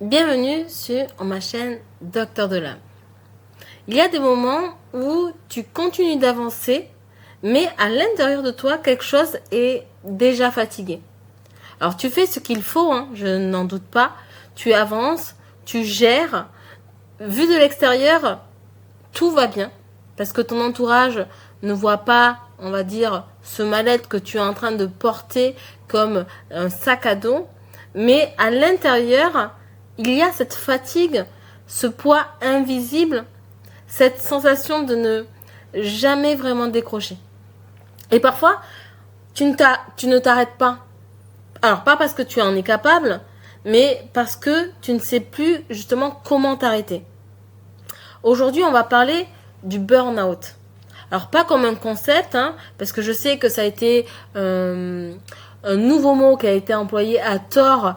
Bienvenue sur ma chaîne Docteur de l'âme. Il y a des moments où tu continues d'avancer, mais à l'intérieur de toi, quelque chose est déjà fatigué. Alors tu fais ce qu'il faut, je n'en doute pas. Tu avances, tu gères. Vu de l'extérieur, tout va bien. Parce que ton entourage ne voit pas, on va dire, ce mal-être que tu es en train de porter comme un sac à dos. Mais à l'intérieur, il y a cette fatigue, ce poids invisible, cette sensation de ne jamais vraiment décrocher. Et parfois, tu ne t'arrêtes pas. Alors, pas parce que tu en es capable, mais parce que tu ne sais plus justement comment t'arrêter. Aujourd'hui, on va parler du burn-out. Alors, pas comme un concept, parce que je sais que ça a été un nouveau mot qui a été employé à tort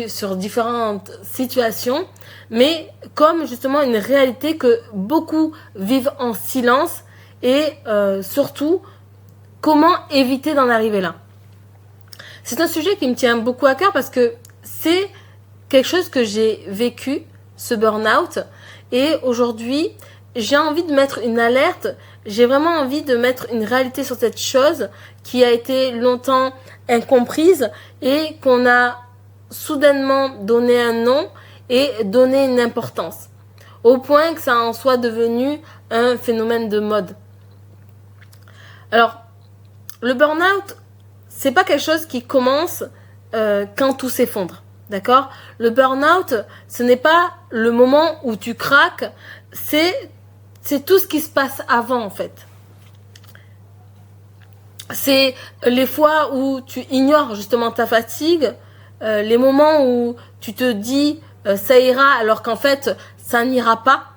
sur différentes situations, mais comme justement une réalité que beaucoup vivent en silence et surtout, comment éviter d'en arriver là. C'est un sujet qui me tient beaucoup à cœur parce que c'est quelque chose que j'ai vécu, ce burn-out, et aujourd'hui, j'ai envie de mettre une alerte, j'ai vraiment envie de mettre une réalité sur cette chose qui a été longtemps incomprise et qu'on a soudainement donné un nom et donné une importance, au point que ça en soit devenu un phénomène de mode. Alors, le burn-out, c'est pas quelque chose qui commence quand tout s'effondre, d'accord? Le burn-out, ce n'est pas le moment où tu craques, c'est tout ce qui se passe avant, en fait. C'est les fois où tu ignores justement ta fatigue, les moments où tu te dis ça ira alors qu'en fait ça n'ira pas.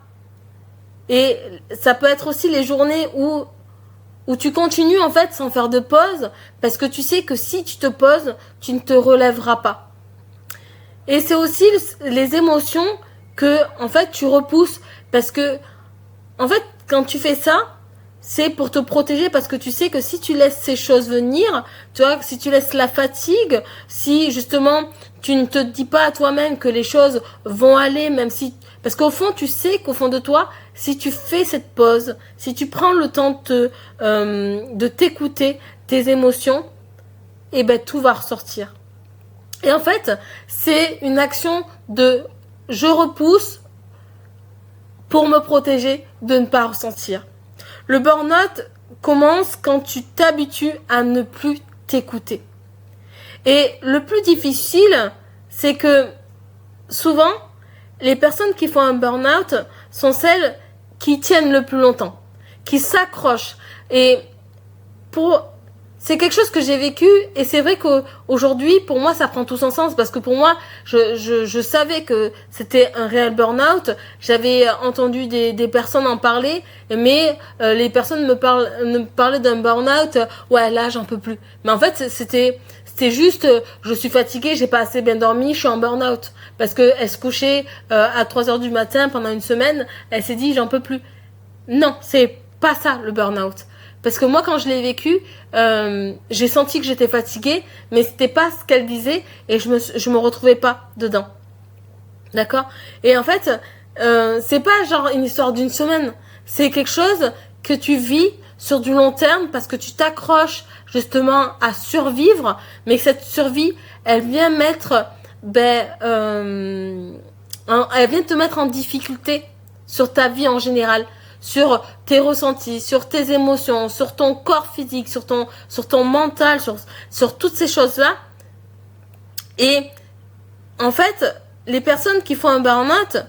Et ça peut être aussi les journées où tu continues en fait sans faire de pause parce que tu sais que si tu te poses, tu ne te relèveras pas. Et c'est aussi les émotions que en fait tu repousses parce que en fait quand tu fais ça, c'est pour te protéger parce que tu sais que si tu laisses ces choses venir, tu vois, si tu laisses la fatigue, si justement tu ne te dis pas à toi-même que les choses vont aller, même si, parce qu'au fond tu sais qu'au fond de toi, si tu fais cette pause, si tu prends le temps de t'écouter, tes émotions, et ben tout va ressortir. Et en fait, c'est une action de je repousse pour me protéger de ne pas ressentir. Le burn-out commence quand tu t'habitues à ne plus t'écouter. Et le plus difficile, c'est que souvent, les personnes qui font un burn-out sont celles qui tiennent le plus longtemps, qui s'accrochent. Et c'est quelque chose que j'ai vécu et c'est vrai qu'aujourd'hui, pour moi, ça prend tout son sens parce que pour moi, je savais que c'était un réel burn-out. J'avais entendu des personnes en parler, mais les personnes me parlaient d'un burn-out. Ouais, là, j'en peux plus. Mais en fait, c'était juste, je suis fatiguée, j'ai pas assez bien dormi, je suis en burn-out. Parce que elle se couchait à 3h du matin pendant une semaine, elle s'est dit, j'en peux plus. Non, c'est pas ça le burn-out. Parce que moi, quand je l'ai vécu, j'ai senti que j'étais fatiguée, mais c'était pas ce qu'elle disait et je me retrouvais pas dedans. D'accord? Et en fait, c'est pas genre une histoire d'une semaine. C'est quelque chose que tu vis sur du long terme parce que tu t'accroches justement à survivre, mais que cette survie, elle vient elle vient te mettre en difficulté sur ta vie en général, sur tes ressentis, sur tes émotions, sur ton corps physique, sur ton mental, sur toutes ces choses-là. Et en fait, les personnes qui font un burn-out,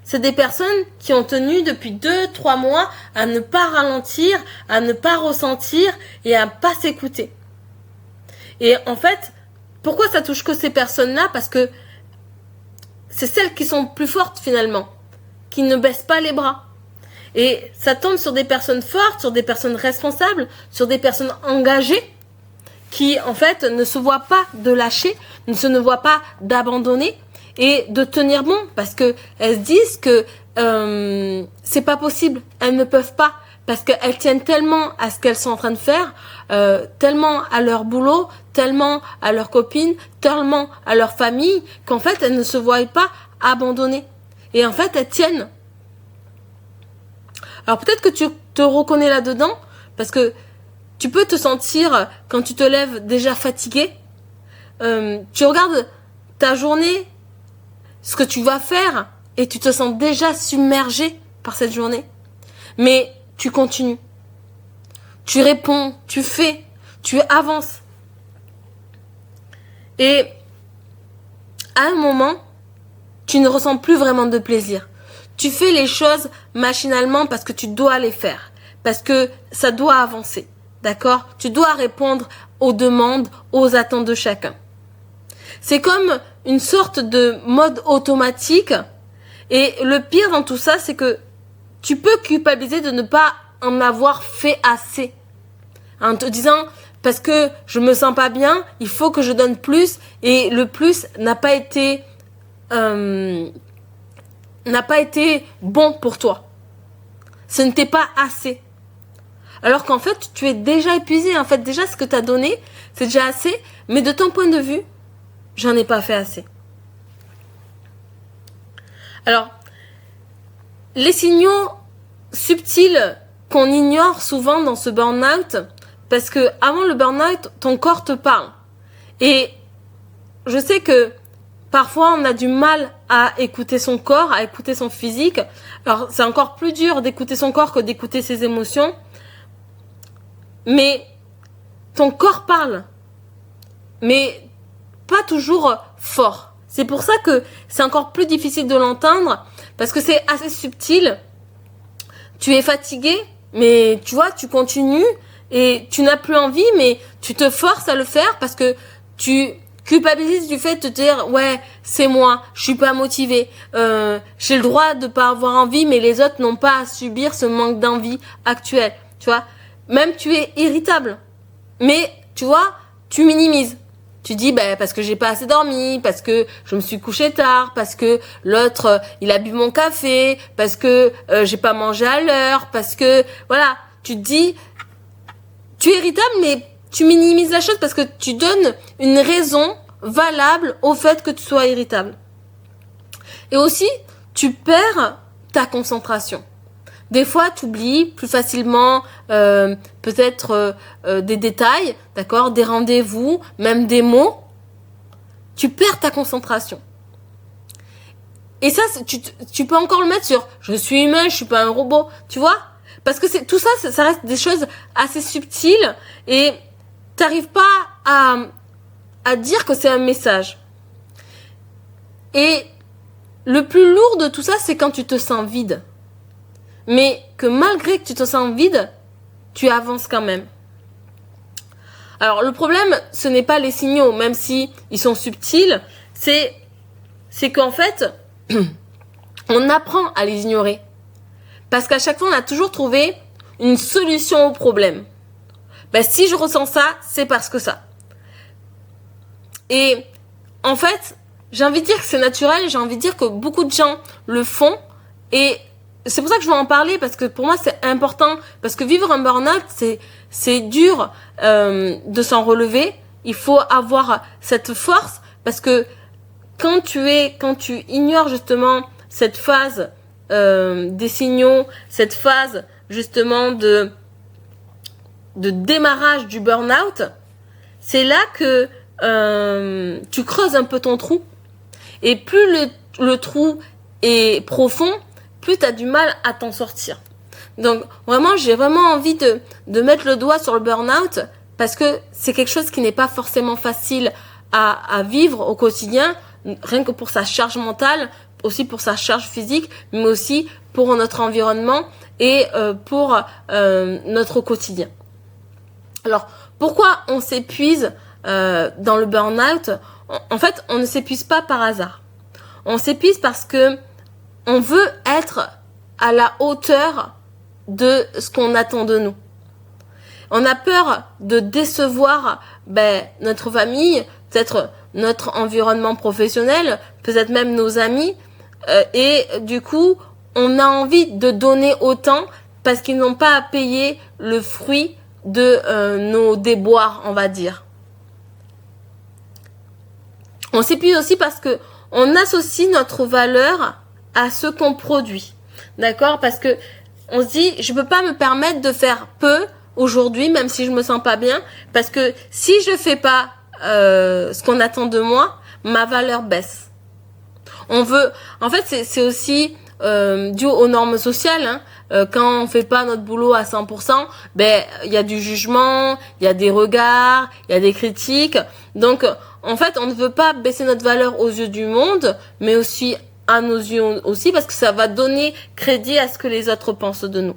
c'est des personnes qui ont tenu depuis 2-3 mois à ne pas ralentir, à ne pas ressentir et à pas s'écouter. Et en fait, pourquoi ça touche que ces personnes-là? Parce que c'est celles qui sont plus fortes finalement, qui ne baissent pas les bras. Et ça tombe sur des personnes fortes, sur des personnes responsables, sur des personnes engagées qui, en fait, ne se voient pas de lâcher, ne voient pas d'abandonner et de tenir bon parce que elles se disent que c'est pas possible, elles ne peuvent pas parce qu'elles tiennent tellement à ce qu'elles sont en train de faire, tellement à leur boulot, tellement à leurs copines, tellement à leur famille, qu'en fait, elles ne se voient pas abandonnées. Et en fait, elles tiennent. Alors peut-être que tu te reconnais là-dedans, parce que tu peux te sentir, quand tu te lèves, déjà fatigué. Tu regardes ta journée, ce que tu vas faire, et tu te sens déjà submergé par cette journée. Mais tu continues. Tu réponds, tu fais, tu avances. Et à un moment, tu ne ressens plus vraiment de plaisir. Tu fais les choses machinalement parce que tu dois les faire, parce que ça doit avancer, d'accord? Tu dois répondre aux demandes, aux attentes de chacun. C'est comme une sorte de mode automatique, et le pire dans tout ça, c'est que tu peux culpabiliser de ne pas en avoir fait assez, en te disant parce que je me sens pas bien, il faut que je donne plus, et le plus n'a pas été bon pour toi. Ce n'était pas assez. Alors qu'en fait, tu es déjà épuisé. En fait, déjà, ce que tu as donné, c'est déjà assez. Mais de ton point de vue, j'en ai pas fait assez. Alors, les signaux subtils qu'on ignore souvent dans ce burn-out, parce que avant le burn-out, ton corps te parle. Et je sais que parfois, on a du mal à écouter son corps, à écouter son physique. Alors, c'est encore plus dur d'écouter son corps que d'écouter ses émotions. Mais ton corps parle. Mais pas toujours fort. C'est pour ça que c'est encore plus difficile de l'entendre, parce que c'est assez subtil. Tu es fatigué, mais tu vois, tu continues et tu n'as plus envie, mais tu te forces à le faire parce que tu culpabilises du fait de te dire ouais, c'est moi, je suis pas motivée, j'ai le droit de pas avoir envie, mais les autres n'ont pas à subir ce manque d'envie actuel, tu vois. Même tu es irritable, mais tu vois, tu minimises. Tu dis parce que j'ai pas assez dormi, parce que je me suis couché tard, parce que l'autre il a bu mon café, parce que j'ai pas mangé à l'heure, parce que voilà, tu te dis tu es irritable, mais tu minimises la chose parce que tu donnes une raison valable au fait que tu sois irritable. Et aussi, tu perds ta concentration. Des fois, tu oublies plus facilement peut-être des détails, d'accord, des rendez-vous, même des mots. Tu perds ta concentration. Et ça, tu peux encore le mettre sur « je suis humain, je suis pas un robot », tu vois ? Parce que tout ça, ça reste des choses assez subtiles et t'arrives pas à dire que c'est un message. Et le plus lourd de tout ça, c'est quand tu te sens vide. Mais que malgré que tu te sens vide, tu avances quand même. Alors le problème, ce n'est pas les signaux, même si ils sont subtils, c'est qu'en fait, on apprend à les ignorer. Parce qu'à chaque fois, on a toujours trouvé une solution au problème. Si je ressens ça, c'est parce que ça. Et en fait, j'ai envie de dire que c'est naturel, j'ai envie de dire que beaucoup de gens le font, et c'est pour ça que je veux en parler, parce que pour moi c'est important, parce que vivre un burn-out, c'est dur de s'en relever. Il faut avoir cette force, parce que quand tu ignores justement cette phase des signaux, cette phase justement de démarrage du burn-out, c'est là que tu creuses un peu ton trou. Et plus le trou est profond, plus tu as du mal à t'en sortir. Donc vraiment, j'ai vraiment envie de mettre le doigt sur le burn-out, parce que c'est quelque chose qui n'est pas forcément facile à vivre au quotidien, rien que pour sa charge mentale, aussi pour sa charge physique, mais aussi pour notre environnement et pour notre quotidien. Alors, pourquoi on s'épuise dans le burn-out ? En fait, on ne s'épuise pas par hasard. On s'épuise parce que on veut être à la hauteur de ce qu'on attend de nous. On a peur de décevoir notre famille, peut-être notre environnement professionnel, peut-être même nos amis, et du coup, on a envie de donner autant parce qu'ils n'ont pas à payer le fruit de nos déboires, on va dire. On s'épuise aussi parce que on associe notre valeur à ce qu'on produit. D'accord? Parce que on se dit, je peux pas me permettre de faire peu aujourd'hui, même si je me sens pas bien, parce que si je fais pas ce qu'on attend de moi, ma valeur baisse. On veut, en fait, c'est aussi dû aux normes sociales. Hein. Quand on fait pas notre boulot à 100%, ben il y a du jugement, il y a des regards, il y a des critiques. Donc, en fait, on ne veut pas baisser notre valeur aux yeux du monde, mais aussi à nos yeux aussi, parce que ça va donner crédit à ce que les autres pensent de nous.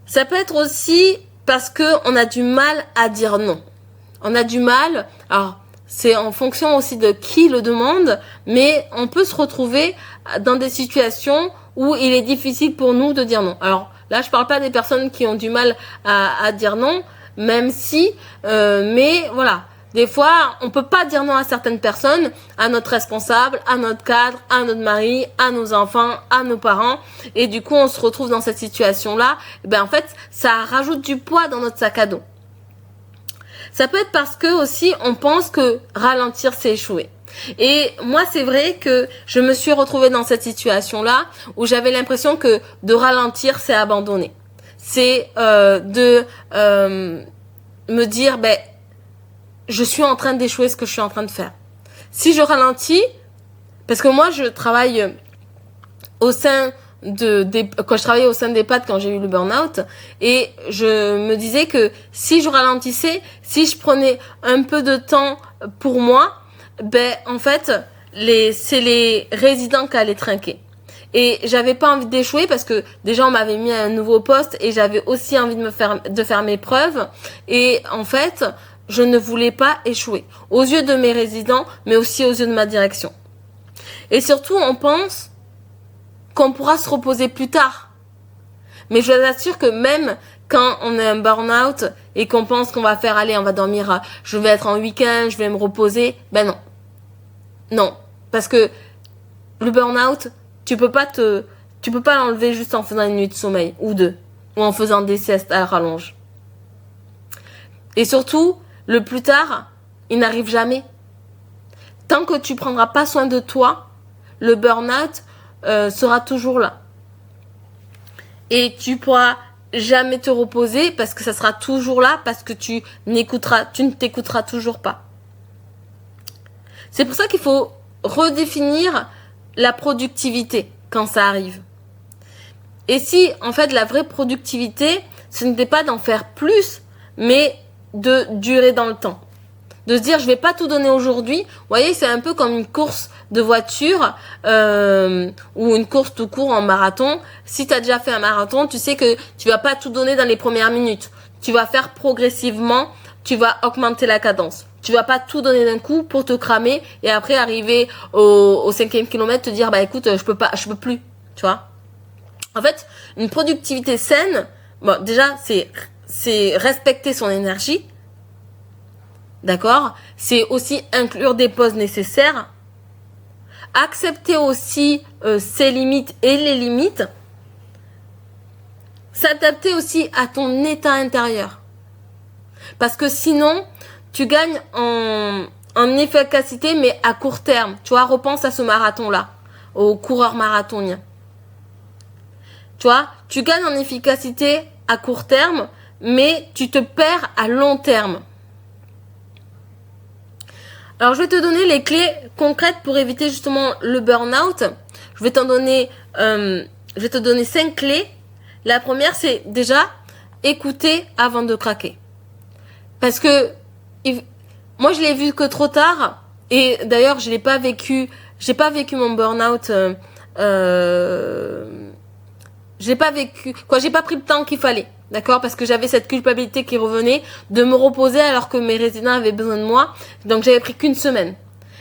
Ça peut être aussi parce que on a du mal à dire non. On a du mal, alors c'est en fonction aussi de qui le demande, mais on peut se retrouver dans des situations où il est difficile pour nous de dire non. Alors là, je parle pas des personnes qui ont du mal à dire non, même si, mais voilà. Des fois, on peut pas dire non à certaines personnes, à notre responsable, à notre cadre, à notre mari, à nos enfants, à nos parents. Et du coup, on se retrouve dans cette situation-là. Ben, en fait, ça rajoute du poids dans notre sac à dos. Ça peut être parce que aussi, on pense que ralentir, c'est échouer. Et moi, c'est vrai que je me suis retrouvée dans cette situation-là où j'avais l'impression que de ralentir, c'est abandonner. C'est de me dire, ben, je suis en train d'échouer ce que je suis en train de faire. Si je ralentis, parce que moi je travaille au sein quand je travaillais au sein d'EHPAD quand j'ai eu le burn-out, et je me disais que si je ralentissais, si je prenais un peu de temps pour moi, ben en fait c'est les résidents qui allaient trinquer. Et j'avais pas envie d'échouer parce que déjà on m'avait mis à un nouveau poste et j'avais aussi envie de faire mes preuves. Et en fait, je ne voulais pas échouer aux yeux de mes résidents, mais aussi aux yeux de ma direction. Et surtout, on pense qu'on pourra se reposer plus tard. Mais je vous assure que même quand on a un burn-out et qu'on pense qu'on va faire, allez, on va dormir, je vais être en week-end, je vais me reposer, ben non. Non. Parce que le burn-out, tu peux pas l'enlever juste en faisant une nuit de sommeil, ou deux, ou en faisant des siestes à rallonge. Et surtout, le plus tard, il n'arrive jamais. Tant que tu prendras pas soin de toi, le burn-out sera toujours là. Et tu pourras jamais te reposer parce que ça sera toujours là, parce que tu ne t'écouteras toujours pas. C'est pour ça qu'il faut redéfinir la productivité quand ça arrive. Et si, en fait, la vraie productivité, ce n'était pas d'en faire plus, mais de durer dans le temps. De se dire, je vais pas tout donner aujourd'hui. Vous voyez, c'est un peu comme une course de voiture ou une course tout court en marathon. Si tu as déjà fait un marathon, tu sais que tu vas pas tout donner dans les premières minutes. Tu vas faire progressivement, tu vas augmenter la cadence. Tu vas pas tout donner d'un coup pour te cramer et après arriver au 5e kilomètre te dire, bah écoute, je peux plus, tu vois. En fait, une productivité saine, bon, déjà, c'est respecter son énergie. D'accord? C'est aussi inclure des pauses nécessaires. Accepter aussi ses limites et les limites. S'adapter aussi à ton état intérieur. Parce que sinon, tu gagnes en efficacité, mais à court terme. Tu vois, repense à ce marathon-là, aux coureurs marathoniens. Tu vois, tu gagnes en efficacité à court terme, mais tu te perds à long terme. Alors, je vais te donner les clés concrètes pour éviter justement le burn-out. Je vais te donner 5 clés. La première, c'est déjà écouter avant de craquer. Parce que moi, je l'ai vu que trop tard. Et d'ailleurs, j'ai pas vécu mon burn-out. J'ai pas pris le temps qu'il fallait. D'accord? Parce que j'avais cette culpabilité qui revenait de me reposer alors que mes résidents avaient besoin de moi. Donc, j'avais pris qu'une semaine.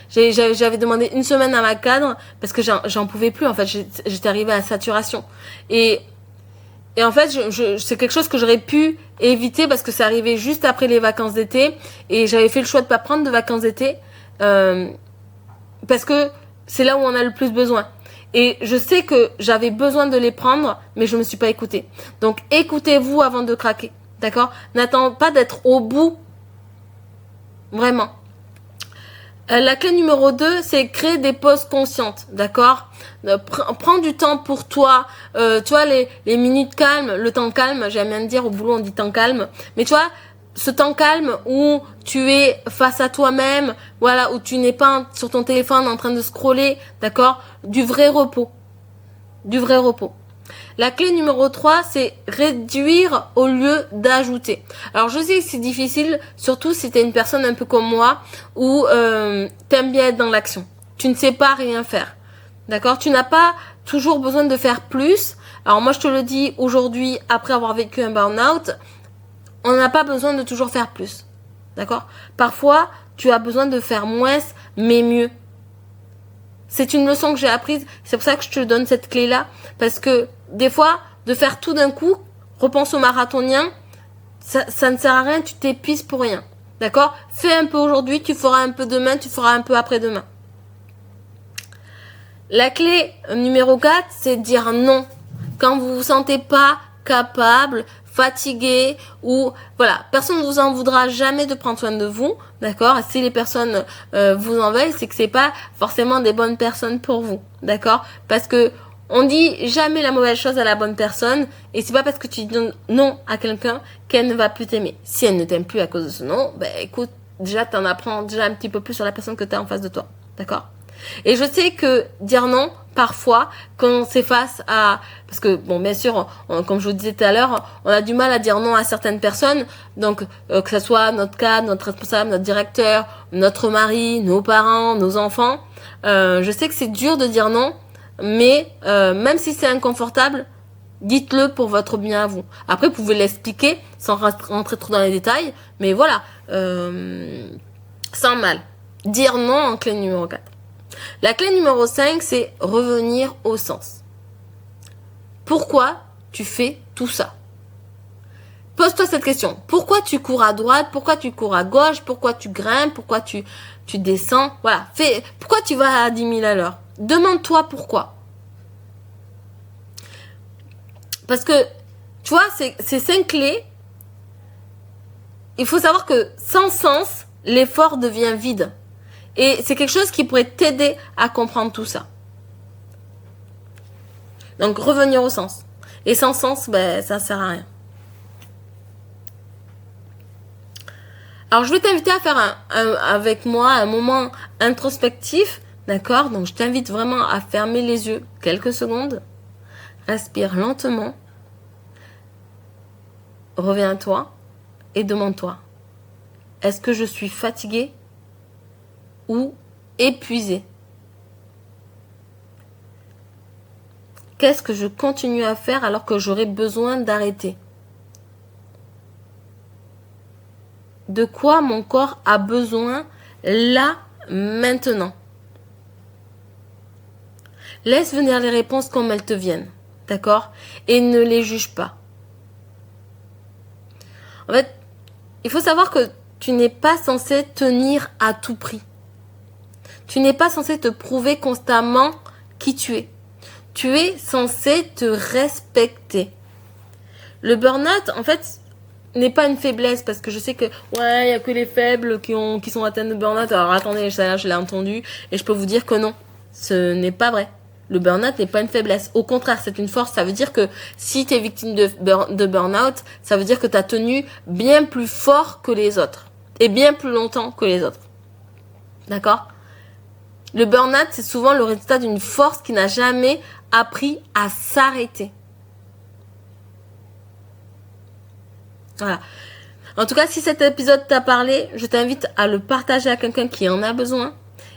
J'avais demandé une semaine à ma cadre parce que j'en pouvais plus. En fait, j'étais arrivée à saturation. Et en fait, c'est quelque chose que j'aurais pu éviter parce que ça arrivait juste après les vacances d'été. Et j'avais fait le choix de pas prendre de vacances d'été parce que c'est là où on a le plus besoin. Et je sais que j'avais besoin de les prendre, mais je me suis pas écoutée. Donc, écoutez-vous avant de craquer. D'accord? N'attends pas d'être au bout. Vraiment. La clé numéro 2, c'est créer des pauses conscientes, d'accord? Prends du temps pour toi. Tu vois, les minutes calmes, le temps calme, j'aime bien dire, au boulot on dit temps calme. Mais tu vois, ce temps calme où tu es face à toi-même, voilà, où tu n'es pas sur ton téléphone en train de scroller, d'accord? Du vrai repos. Du vrai repos. La clé numéro 3, c'est réduire au lieu d'ajouter. Alors je sais que c'est difficile, surtout si tu es une personne un peu comme moi, où t'aimes bien être dans l'action. Tu ne sais pas rien faire. D'accord? Tu n'as pas toujours besoin de faire plus. Alors moi je te le dis aujourd'hui, après avoir vécu un burn-out, on n'a pas besoin de toujours faire plus. D'accord? Parfois, tu as besoin de faire moins, mais mieux. C'est une leçon que j'ai apprise. C'est pour ça que je te donne cette clé-là. Parce que des fois, de faire tout d'un coup, repense aux marathoniens, ça ne sert à rien, tu t'épuises pour rien. D'accord? Fais un peu aujourd'hui, tu feras un peu demain, tu feras un peu après-demain. La clé numéro 4, c'est dire non. Quand vous vous sentez pas capable, fatigué ou voilà, personne ne vous en voudra jamais de prendre soin de vous, d'accord? Si les personnes vous en veulent, c'est que c'est pas forcément des bonnes personnes pour vous, d'accord? Parce que on dit jamais la mauvaise chose à la bonne personne et c'est pas parce que tu dis non à quelqu'un qu'elle ne va plus t'aimer. Si elle ne t'aime plus à cause de ce non, ben écoute, déjà t'en apprends déjà un petit peu plus sur la personne que tu as en face de toi, d'accord? Et je sais que dire non, parfois, quand on s'efface à... Parce que, bon, bien sûr, comme je vous disais tout à l'heure, on a du mal à dire non à certaines personnes. Donc, que ce soit notre cadre, notre responsable, notre directeur, notre mari, nos parents, nos enfants. Je sais que c'est dur de dire non, mais même si c'est inconfortable, dites-le pour votre bien à vous. Après, vous pouvez l'expliquer sans rentrer trop dans les détails. Mais voilà, sans mal. Dire non en clé numéro 4. La clé numéro 5, c'est revenir au sens. Pourquoi tu fais tout ça? Pose-toi cette question. Pourquoi tu cours à droite? Pourquoi tu cours à gauche? Pourquoi tu grimpes? Pourquoi tu descends? Voilà. Pourquoi tu vas à 10 000 à l'heure? Demande-toi pourquoi. Parce que, tu vois, ces 5 clés, il faut savoir que sans sens, l'effort devient vide. Et c'est quelque chose qui pourrait t'aider à comprendre tout ça. Donc, revenir au sens. Et sans sens, ben, ça ne sert à rien. Alors, je vais t'inviter à faire avec moi un moment introspectif. D'accord? Donc, je t'invite vraiment à fermer les yeux quelques secondes. Respire lentement. Reviens à toi et demande-toi. Est-ce que je suis fatiguée ou épuisée? Qu'est-ce que je continue à faire alors que j'aurais besoin d'arrêter? De quoi mon corps a besoin là, maintenant? Laisse venir les réponses comme elles te viennent, d'accord? Et ne les juge pas. En fait, il faut savoir que tu n'es pas censé tenir à tout prix. Tu n'es pas censé te prouver constamment qui tu es. Tu es censé te respecter. Le burn-out, en fait, n'est pas une faiblesse parce que je sais que ouais, il y a que les faibles qui sont atteints de burn-out. Alors attendez, ça je l'ai entendu et je peux vous dire que non, ce n'est pas vrai. Le burn-out n'est pas une faiblesse. Au contraire, c'est une force. Ça veut dire que si tu es victime de burn-out, ça veut dire que tu as tenu bien plus fort que les autres et bien plus longtemps que les autres. D'accord? Le burn-out, c'est souvent le résultat d'une force qui n'a jamais appris à s'arrêter. Voilà. En tout cas, si cet épisode t'a parlé, je t'invite à le partager à quelqu'un qui en a besoin.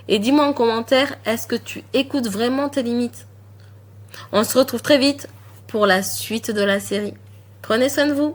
Et dis-moi en commentaire, est-ce que tu écoutes vraiment tes limites? On se retrouve très vite pour la suite de la série. Prenez soin de vous.